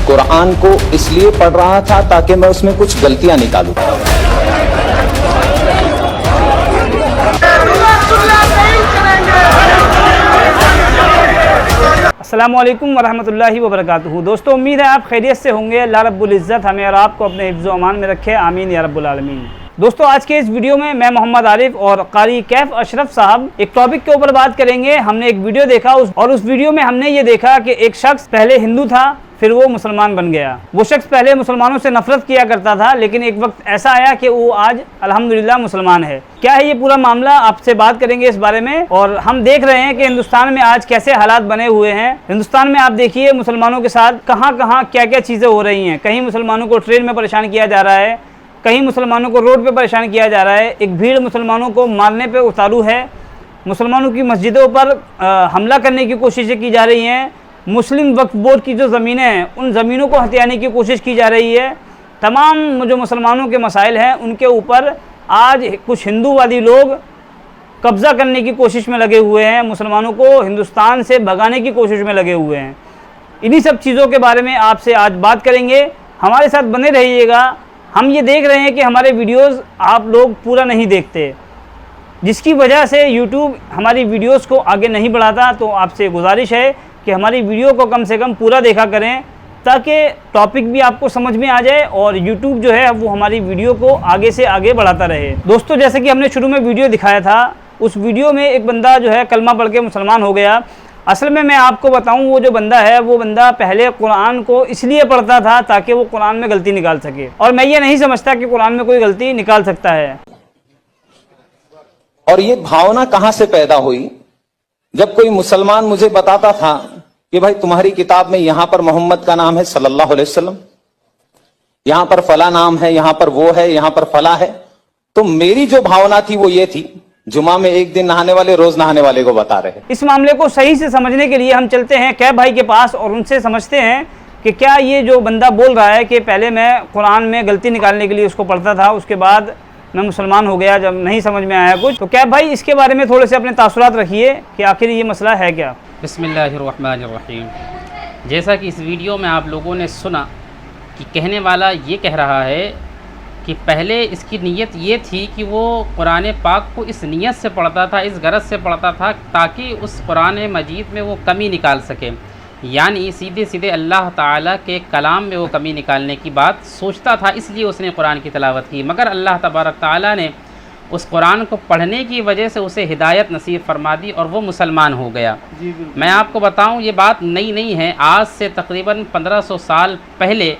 कुरान को इसलिए पढ़ रहा था ताकि मैं उसमें कुछ गलतियां निकालूं। अस्सलामु अलैकुम वरहमतुल्लाहि वबरकातुहू। दोस्तों, उम्मीद है आप खैरियत से होंगे। अल्लाह रब्बुल इज़्ज़त हमें और आपको अपने हिफ्ज़ व अमान में रखे, आमीन या रब्बुल आलमीन। दोस्तों, आज के इस वीडियो में मैं मोहम्मद आरिफ और कारी कैफ अशरफ साहब एक टॉपिक के ऊपर बात करेंगे। हमने एक वीडियो देखा और उस वीडियो में हमने ये देखा कि एक शख्स पहले हिंदू था, फिर वो मुसलमान बन गया। वो शख्स पहले मुसलमानों से नफरत किया करता था, लेकिन एक वक्त ऐसा आया कि वो आज अल्हम्दुलिल्लाह मुसलमान है। क्या है ये पूरा मामला, आपसे बात करेंगे इस बारे में। और हम देख रहे हैं कि हिंदुस्तान में आज कैसे हालात बने हुए हैं। हिंदुस्तान में आप देखिए मुसलमानों के साथ कहाँ कहाँ क्या क्या चीज़ें हो रही हैं। कहीं मुसलमानों को ट्रेन में परेशान किया जा रहा है, कहीं मुसलमानों को रोड पे परेशान किया जा रहा है। एक भीड़ मुसलमानों को मारने पे उतारू है। मुसलमानों की मस्जिदों पर हमला करने की कोशिशें की जा रही हैं। मुस्लिम वक्फ बोर्ड की जो ज़मीनें हैं, उन ज़मीनों को हथियाने की कोशिश की जा रही है। तमाम जो मुसलमानों के मसाइल हैं, उनके ऊपर आज कुछ हिंदूवादी लोग कब्ज़ा करने की कोशिश में लगे हुए हैं। मुसलमानों को हिंदुस्तान से भगाने की कोशिश में लगे हुए हैं। इन्हीं सब चीज़ों के बारे में आपसे आज बात करेंगे। हमारे साथ बने रहिएगा। हम ये देख रहे हैं कि हमारे वीडियोस आप लोग पूरा नहीं देखते, जिसकी वजह से यूट्यूब हमारी वीडियोस को आगे नहीं बढ़ाता। तो आपसे गुजारिश है कि हमारी वीडियो को कम से कम पूरा देखा करें, ताकि टॉपिक भी आपको समझ में आ जाए और यूट्यूब जो है वो हमारी वीडियो को आगे से आगे बढ़ाता रहे। दोस्तों, जैसे कि हमने शुरू में वीडियो दिखाया था, उस वीडियो में एक बंदा जो है कलमा पढ़ के मुसलमान हो गया। असल में मैं आपको बताऊं, वो जो बंदा है, वो बंदा पहले कुरान को इसलिए पढ़ता था ताकि वो कुरान में गलती निकाल सके। और मैं ये नहीं समझता कि कुरान में कोई गलती निकाल सकता है। और ये भावना कहां से पैदा हुई? जब कोई मुसलमान मुझे बताता था कि भाई तुम्हारी किताब में यहां पर मोहम्मद का नाम है सल्लल्लाहु अलैहि वसल्लम, यहां पर फला नाम है, यहां पर वो है, यहां पर फला है, तो मेरी जो भावना थी वो ये थी, जुमा में एक दिन नहाने वाले रोज नहाने वाले को बता रहे। इस मामले को सही से समझने के लिए हम चलते हैं कैफ भाई के पास और उनसे समझते हैं कि क्या ये जो बंदा बोल रहा है कि पहले मैं कुरान में गलती निकालने के लिए उसको पढ़ता था, उसके बाद मैं मुसलमान हो गया जब नहीं समझ में आया कुछ। तो कैफ भाई, इसके बारे में थोड़े से अपने तासुरात रखिए कि आखिर ये मसला है क्या। बिस्मिल्लाहिर्रहमानिर्रहीम। जैसा कि इस वीडियो में आप लोगों ने सुना कि कहने वाला ये कह रहा है कि पहले इसकी नीयत ये थी कि वो कुरान पाक को इस नीयत से पढ़ता था, इस गरज से पढ़ता था ताकि उस कुरान मजीद में वो कमी निकाल सके, यानी सीधे सीधे अल्लाह ताला के कलाम में वो कमी निकालने की बात सोचता था, इसलिए उसने कुरान की तिलावत की। मगर अल्लाह तबारक ताला ने उस कुरान को पढ़ने की वजह से उसे हिदायत नसीब फरमा दी और वो मुसलमान हो गया। मैं आपको बताऊं, ये बात नई नहीं है। आज से तकरीबन 1500 साल पहले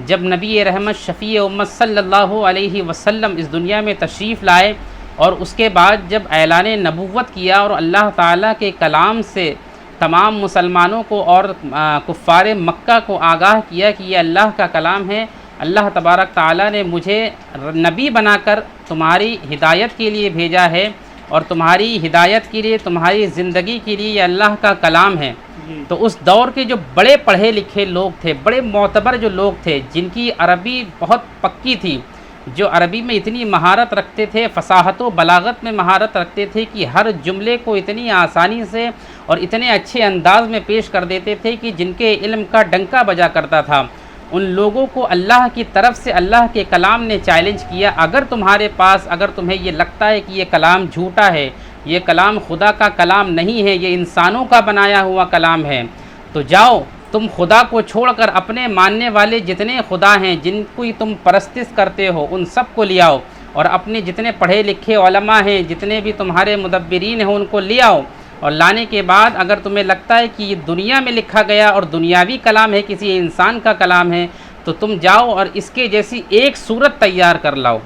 जब नबी रहमत शफ़ी उम्मत सल्लल्लाहु अलैहि वसल्लम इस दुनिया में तशरीफ़ लाए और उसके बाद जब ऐलान नबुव्वत किया और अल्लाह ताला के कलाम से तमाम मुसलमानों को और कुफ़ार मक्का को आगाह किया कि ये अल्लाह का कलाम है, अल्लाह तबारक ताला ने मुझे नबी बनाकर तुम्हारी हिदायत के लिए भेजा है और तुम्हारी हिदायत के लिए, तुम्हारी ज़िंदगी के लिए ये अल्लाह का कलाम है। तो उस दौर के जो बड़े पढ़े लिखे लोग थे, बड़े मोतबर जो लोग थे, जिनकी अरबी बहुत पक्की थी, जो अरबी में इतनी महारत रखते थे, फसाहत व बलागत में महारत रखते थे कि हर जुमले को इतनी आसानी से और इतने अच्छे अंदाज में पेश कर देते थे कि जिनके इल्म का डंका बजा करता था, उन लोगों को अल्लाह की तरफ से अल्लाह के कलाम ने चैलेंज किया, अगर तुम्हारे पास, अगर तुम्हें ये लगता है कि ये कलाम झूठा है, ये कलाम खुदा का कलाम नहीं है, ये इंसानों का बनाया हुआ कलाम है, तो जाओ तुम खुदा को छोड़कर अपने मानने वाले जितने खुदा हैं, जिनको तुम परस्तिश करते हो, उन सब को ले आओ और अपने जितने पढ़े लिखे उलमा हैं, जितने भी तुम्हारे मुदब्बिरीन हैं, उनको ले आओ। और लाने के बाद अगर तुम्हें लगता है कि ये दुनिया में लिखा गया और दुनियावी कलाम है, किसी इंसान का कलाम है, तो तुम जाओ और इसके जैसी एक सूरत तैयार कर लाओ।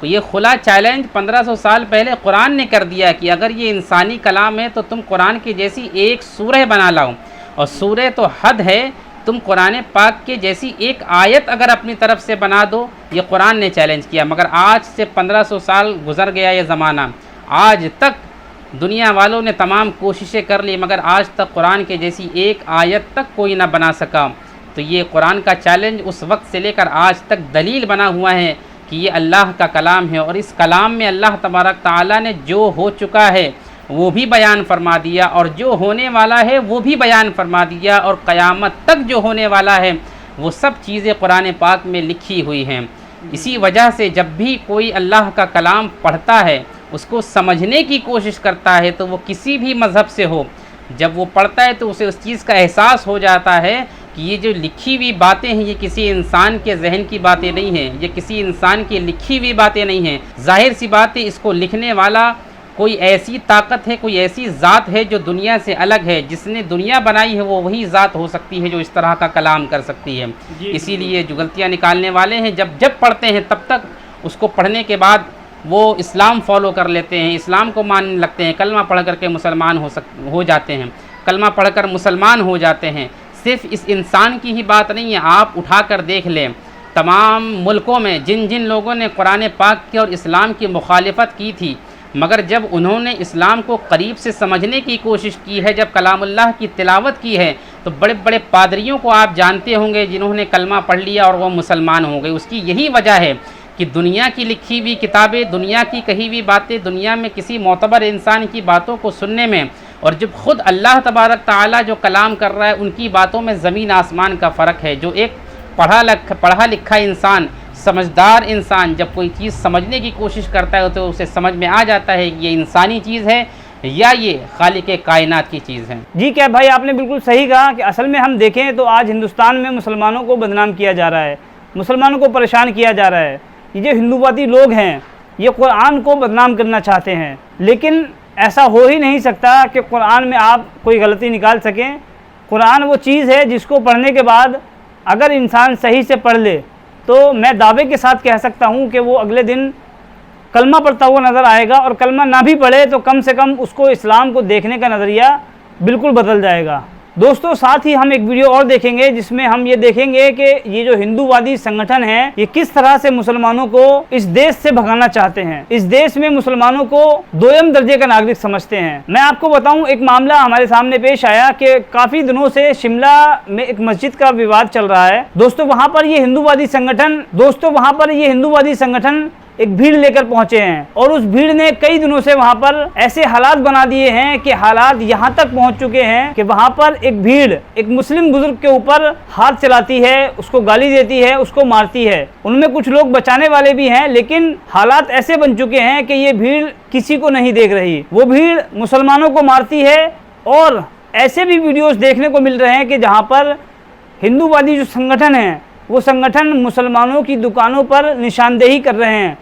तो ये खुला चैलेंज 1500 साल पहले कुरान ने कर दिया कि अगर ये इंसानी कलाम है तो तुम कुरान की जैसी एक सूरह बना लाओ। और सूरह तो हद है, तुम कुरान पाक के जैसी एक आयत अगर अपनी तरफ से बना दो, ये कुरान ने चैलेंज किया। मगर आज से 1500 साल गुजर गया ये ज़माना, आज तक दुनिया वालों ने तमाम कोशिशें कर ली, मगर आज तक कुरान के जैसी एक आयत तक कोई ना बना सका। तो ये कुरान का चैलेंज उस वक्त से लेकर आज तक दलील बना हुआ है कि ये अल्लाह का कलाम है। और इस कलाम में अल्लाह तबारक ताला ने जो हो चुका है वो भी बयान फरमा दिया और जो होने वाला है वो भी बयान फरमा दिया, और क़यामत तक जो होने वाला है वो सब चीज़ें कुरान पाक में लिखी हुई हैं। इसी वजह से जब भी कोई अल्लाह का कलाम पढ़ता है, उसको समझने की कोशिश करता है, तो वो किसी भी मज़हब से हो, जब वो पढ़ता है तो उसे उस चीज़ का एहसास हो जाता है कि ये जो लिखी हुई बातें हैं ये किसी इंसान के जहन की बातें नहीं हैं, ये किसी इंसान की लिखी हुई बातें नहीं हैं। जाहिर सी बात है, इसको लिखने वाला कोई ऐसी ताकत है, कोई ऐसी ज़ात है जो दुनिया से अलग है। जिसने दुनिया बनाई है वो वही ज़ात हो सकती है जो इस तरह का कलाम कर सकती है। इसीलिए जो गलतियाँ निकालने वाले हैं जब पढ़ते हैं तब तक उसको पढ़ने के बाद वो इस्लाम फॉलो कर लेते हैं, इस्लाम को मानने लगते हैं, कलमा पढ़ करके मुसलमान हो जाते हैं, कलमा पढ़कर मुसलमान हो जाते हैं। सिर्फ इस इंसान की ही बात नहीं है, आप उठा कर देख लें तमाम मुल्कों में जिन जिन लोगों ने कुरान पाक की और इस्लाम की मुखालिफत की थी, मगर जब उन्होंने इस्लाम को करीब से समझने की कोशिश की है, जब कलामुल्लाह की तिलावत की है, तो बड़े बड़े पादरियों को आप जानते होंगे जिन्होंने कलमा पढ़ लिया और वो मुसलमान हो गए। उसकी यही वजह है कि दुनिया की लिखी हुई किताबें, दुनिया की कही हुई बातें, दुनिया में किसी मोतबर इंसान की बातों को सुनने में, और जब खुद अल्लाह तबारक ताला जो कलाम कर रहा है उनकी बातों में ज़मीन आसमान का फ़र्क है। जो एक पढ़ा लिखा इंसान, समझदार इंसान जब कोई चीज़ समझने की कोशिश करता है तो उसे समझ में आ जाता है कि ये इंसानी चीज़ है या ये खालिक कायनात की चीज़ है। जी क्या भाई, आपने बिल्कुल सही कहा कि असल में हम देखें तो आज हिंदुस्तान में मुसलमानों को बदनाम किया जा रहा है, मुसलमानों को परेशान किया जा रहा है। ये जो हिंदूवादी लोग हैं ये कुरान को बदनाम करना चाहते हैं, लेकिन ऐसा हो ही नहीं सकता कि कुरान में आप कोई गलती निकाल सकें। कुरान वो चीज़ है जिसको पढ़ने के बाद अगर इंसान सही से पढ़ ले तो मैं दावे के साथ कह सकता हूँ कि वो अगले दिन कलमा पढ़ता हुआ नज़र आएगा, और कलमा ना भी पढ़े तो कम से कम उसको इस्लाम को देखने का नज़रिया बिल्कुल बदल जाएगा। दोस्तों, साथ ही हम एक वीडियो और देखेंगे जिसमें हम ये देखेंगे कि ये जो हिंदूवादी संगठन है ये किस तरह से मुसलमानों को इस देश से भगाना चाहते हैं। इस देश में मुसलमानों को दोयम दर्जे का नागरिक समझते हैं। मैं आपको बताऊं, एक मामला हमारे सामने पेश आया कि काफ़ी दिनों से शिमला में एक मस्जिद का विवाद चल रहा है। दोस्तों, वहाँ पर ये हिंदूवादी संगठन एक भीड़ लेकर पहुंचे हैं, और उस भीड़ ने कई दिनों से वहां पर ऐसे हालात बना दिए हैं कि हालात यहां तक पहुंच चुके हैं कि वहां पर एक भीड़ एक मुस्लिम बुजुर्ग के ऊपर हाथ चलाती है, उसको गाली देती है, उसको मारती है। उनमें कुछ लोग बचाने वाले भी हैं, लेकिन हालात ऐसे बन चुके हैं कि ये भीड़ किसी को नहीं देख रही। वो भीड़ मुसलमानों को मारती है, और ऐसे भी वीडियोस देखने को मिल रहे हैं कि जहाँ पर हिंदूवादी जो संगठन है वो संगठन मुसलमानों की दुकानों पर निशानदेही कर रहे हैं,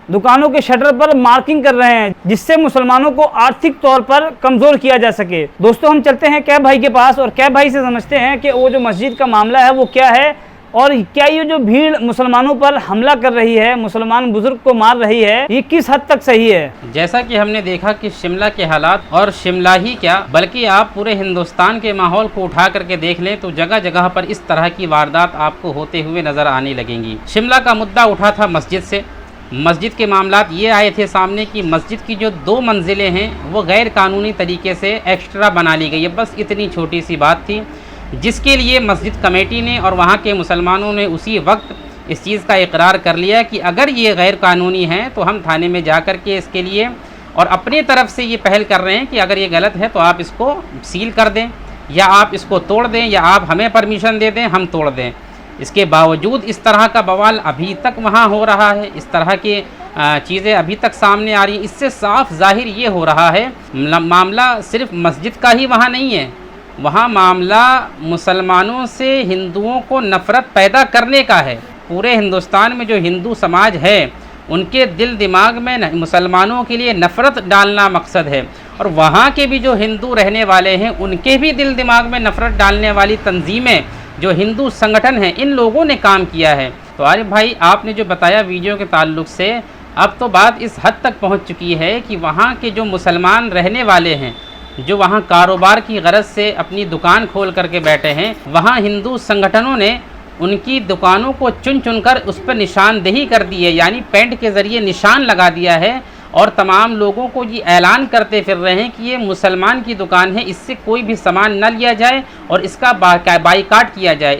दुकानों के शटर पर मार्किंग कर रहे हैं, जिससे मुसलमानों को आर्थिक तौर पर कमज़ोर किया जा सके। दोस्तों, हम चलते हैं कैब भाई के पास और कैब भाई से समझते हैं कि वो जो मस्जिद का मामला है वो क्या है, और क्या ये जो भीड़ मुसलमानों पर हमला कर रही है, मुसलमान बुजुर्ग को मार रही है, ये किस हद तक सही है। जैसा कि हमने देखा कि शिमला के हालात, और शिमला ही क्या बल्कि आप पूरे हिंदुस्तान के माहौल को उठा करके देख लें तो जगह जगह पर इस तरह की वारदात आपको होते हुए नज़र आने लगेंगी। शिमला का मुद्दा उठा था मस्जिद से। मस्जिद के मामलात ये आए थे सामने कि मस्जिद की जो 2 मंजिलें हैं वो गैर कानूनी तरीके से एक्स्ट्रा बना ली गई है। बस इतनी छोटी सी बात थी, जिसके लिए मस्जिद कमेटी ने और वहाँ के मुसलमानों ने उसी वक्त इस चीज़ का इकरार कर लिया कि अगर ये गैर कानूनी है तो हम थाने में जा कर के इसके लिए, और अपनी तरफ से ये पहल कर रहे हैं कि अगर ये गलत है तो आप इसको सील कर दें, या आप इसको तोड़ दें, या आप हमें परमिशन दे दें, हम तोड़ दें। इसके बावजूद इस तरह का बवाल अभी तक वहाँ हो रहा है, इस तरह की चीज़ें अभी तक सामने आ रही हैं। इससे साफ जाहिर ये हो रहा है मामला सिर्फ मस्जिद का ही वहाँ नहीं है, वहाँ मामला मुसलमानों से हिंदुओं को नफ़रत पैदा करने का है। पूरे हिंदुस्तान में जो हिंदू समाज है उनके दिल दिमाग में मुसलमानों के लिए नफ़रत डालना मकसद है, और वहाँ के भी जो हिंदू रहने वाले हैं उनके भी दिल दिमाग में नफ़रत डालने वाली तंजीमें जो हिंदू संगठन हैं, इन लोगों ने काम किया है। तो आरिफ भाई, आपने जो बताया वीडियो के ताल्लुक़ से, अब तो बात इस हद तक पहुँच चुकी है कि वहाँ के जो मुसलमान रहने वाले हैं, जो वहाँ कारोबार की गरज से अपनी दुकान खोल करके बैठे हैं, वहाँ हिंदू संगठनों ने उनकी दुकानों को चुन चुन कर उस पर निशानदेही कर दी है, यानी पेंट के ज़रिए निशान लगा दिया है, और तमाम लोगों को ये ऐलान करते फिर रहे हैं कि ये मुसलमान की दुकान है, इससे कोई भी सामान न लिया जाए और इसका बाइकाट किया जाए,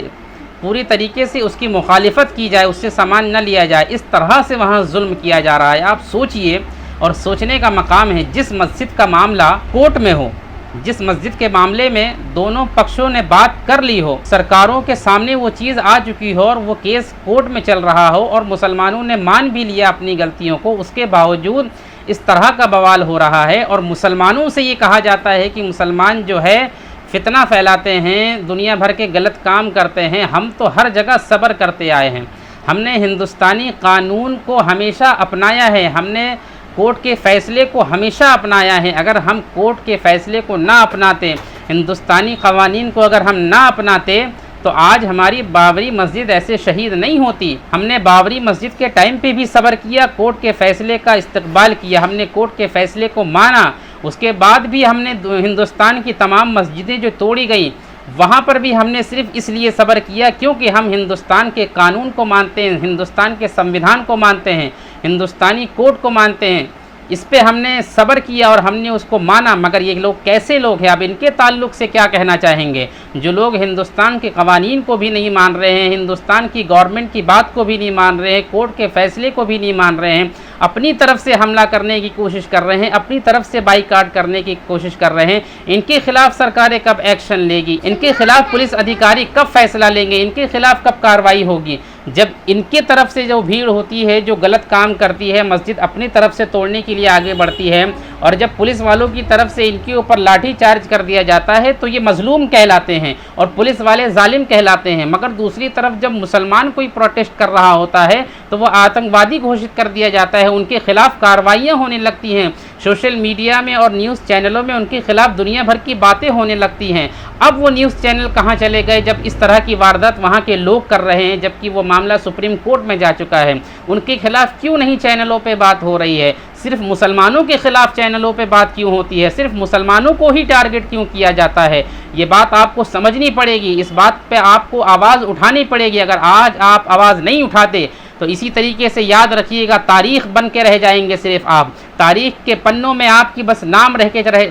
पूरी तरीके से उसकी मुखालिफत की जाए, उससे सामान न लिया जाए। इस तरह से वहाँ जुल्म किया जा रहा है। आप सोचिए, और सोचने का मकाम है, जिस मस्जिद का मामला कोर्ट में हो, जिस मस्जिद के मामले में दोनों पक्षों ने बात कर ली हो, सरकारों के सामने वो चीज़ आ चुकी हो और वो केस कोर्ट में चल रहा हो और मुसलमानों ने मान भी लिया अपनी गलतियों को, उसके बावजूद इस तरह का बवाल हो रहा है और मुसलमानों से ये कहा जाता है कि मुसलमान जो है फितना फैलाते हैं, दुनिया भर के गलत काम करते हैं। हम तो हर जगह सब्र करते आए हैं, हमने हिंदुस्तानी कानून को हमेशा अपनाया है, हमने कोर्ट के फ़ैसले को हमेशा अपनाया है। अगर हम कोर्ट के फ़ैसले को ना अपनाते, हिंदुस्तानी क़वानीन को अगर हम ना अपनाते, तो आज हमारी बाबरी मस्जिद ऐसे शहीद नहीं होती। हमने बाबरी मस्जिद के टाइम पे भी सब्र किया, कोर्ट के फ़ैसले का इस्तकबाल किया, हमने कोर्ट के फ़ैसले को माना। उसके बाद भी हमने हिंदुस्तान की तमाम मस्जिदें जो तोड़ी गई, वहाँ पर भी हमने सिर्फ इसलिए सब्र किया क्योंकि हम हिंदुस्तान के कानून को मानते हैं, हिंदुस्तान के संविधान को मानते हैं, हिंदुस्तानी कोर्ट को मानते हैं। इस पे हमने सब्र किया और हमने उसको माना। मगर ये लोग कैसे लोग हैं, अब इनके ताल्लुक़ से क्या कहना चाहेंगे? जो लोग हिंदुस्तान के क़वानीन को भी नहीं मान रहे हैं, हिंदुस्तान की गवर्नमेंट की बात को भी नहीं मान रहे हैं, कोर्ट के फ़ैसले को भी नहीं मान रहे हैं, अपनी तरफ से हमला करने की कोशिश कर रहे हैं, अपनी तरफ से बाईकाट करने की कोशिश कर रहे हैं। इनके खिलाफ सरकारें कब एक्शन लेगी? इनके खिलाफ पुलिस अधिकारी कब फैसला लेंगे? इनके खिलाफ कब कार्रवाई होगी? जब इनके तरफ से जो भीड़ होती है, जो गलत काम करती है, मस्जिद अपनी तरफ से तोड़ने के लिए आगे बढ़ती है, और जब पुलिस वालों की तरफ से इनके ऊपर लाठी चार्ज कर दिया जाता है, तो ये मजलूम कहलाते हैं और पुलिस वाले जालिम कहलाते हैं। मगर दूसरी तरफ जब मुसलमान कोई प्रोटेस्ट कर रहा होता है, तो वो आतंकवादी घोषित कर दिया जाता है, उनके खिलाफ कार्रवाइयाँ होने लगती हैं, सोशल मीडिया में और न्यूज़ चैनलों में उनके खिलाफ दुनिया भर की बातें होने लगती हैं। अब वो न्यूज़ चैनल कहाँ चले गए जब इस तरह की वारदात वहाँ के लोग कर रहे हैं, जबकि वो मामला सुप्रीम कोर्ट में जा चुका है? उनके खिलाफ क्यों नहीं चैनलों पे बात हो रही है? सिर्फ मुसलमानों के खिलाफ चैनलों पे बात क्यों होती है? सिर्फ मुसलमानों को ही टारगेट क्यों किया जाता है? ये बात आपको समझनी पड़ेगी, इस बात पे आपको आवाज़ उठानी पड़ेगी। अगर आज आप आवाज़ नहीं उठाते तो इसी तरीके से याद रखिएगा, तारीख़ बन के रह जाएंगे सिर्फ आप। तारीख़ के पन्नों में आपकी बस नाम रह के रहे,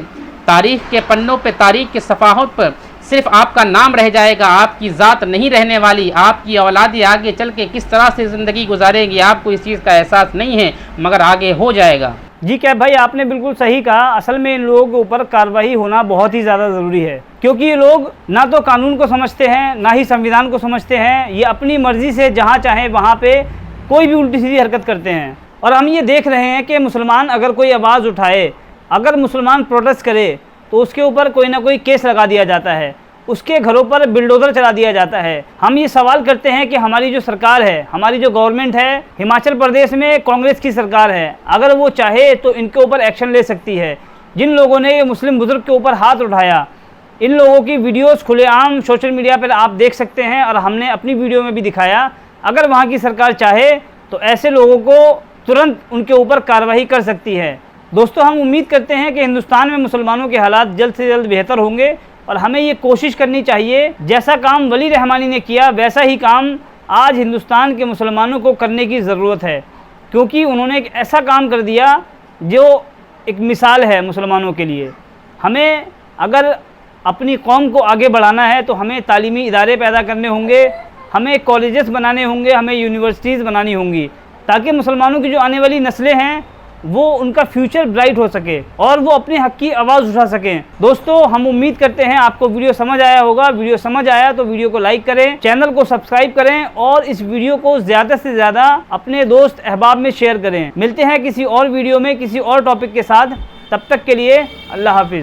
तारीख़ के पन्नों पे, तारीख़ के सफ़ाहत पर सिर्फ आपका नाम रह जाएगा, आपकी ज़ात नहीं रहने वाली। आपकी औलादें आगे चल के किस तरह से ज़िंदगी गुजारेंगी, आपको इस चीज़ का एहसास नहीं है, मगर आगे हो जाएगा। जी कैफ भाई, आपने बिल्कुल सही कहा। असल में इन लोगों के ऊपर कार्रवाई होना बहुत ही ज़्यादा ज़रूरी है, क्योंकि ये लोग ना तो कानून को समझते हैं, ना ही संविधान को समझते हैं। ये अपनी मर्ज़ी से जहाँ चाहें वहाँ पे कोई भी उल्टी सीधी हरकत करते हैं। और हम ये देख रहे हैं कि मुसलमान अगर कोई आवाज़ उठाए, अगर मुसलमान प्रोटेस्ट करे, तो उसके ऊपर कोई ना कोई केस लगा दिया जाता है, उसके घरों पर बिल्डोज़र चला दिया जाता है। हम ये सवाल करते हैं कि हमारी जो सरकार है, हमारी जो गवर्नमेंट है, हिमाचल प्रदेश में कांग्रेस की सरकार है, अगर वो चाहे तो इनके ऊपर एक्शन ले सकती है। जिन लोगों ने ये मुस्लिम बुज़ुर्ग के ऊपर हाथ उठाया, इन लोगों की वीडियोज़ खुलेआम सोशल मीडिया पर आप देख सकते हैं, और हमने अपनी वीडियो में भी दिखाया। अगर वहाँ की सरकार चाहे तो ऐसे लोगों को तुरंत उनके ऊपर कार्रवाई कर सकती है। दोस्तों, हम उम्मीद करते हैं कि हिंदुस्तान में मुसलमानों के हालात जल्द से जल्द बेहतर होंगे, और हमें ये कोशिश करनी चाहिए, जैसा काम वली रहमानी ने किया वैसा ही काम आज हिंदुस्तान के मुसलमानों को करने की ज़रूरत है, क्योंकि उन्होंने एक ऐसा काम कर दिया जो एक मिसाल है मुसलमानों के लिए। हमें अगर अपनी कौम को आगे बढ़ाना है तो हमें तालीमी इदारे पैदा करने होंगे, हमें कॉलेजेस बनाने होंगे, हमें यूनिवर्सिटीज़ बनानी होंगी, ताकि मुसलमानों की जो आने वाली नस्लें हैं वो उनका फ्यूचर ब्राइट हो सके और वो अपने हक की आवाज़ उठा सकें। दोस्तों, हम उम्मीद करते हैं आपको वीडियो समझ आया होगा। वीडियो समझ आया तो वीडियो को लाइक करें, चैनल को सब्सक्राइब करें, और इस वीडियो को ज़्यादा से ज़्यादा अपने दोस्त अहबाब में शेयर करें। मिलते हैं किसी और वीडियो में किसी और टॉपिक के साथ, तब तक के लिए अल्लाह हाफिज़।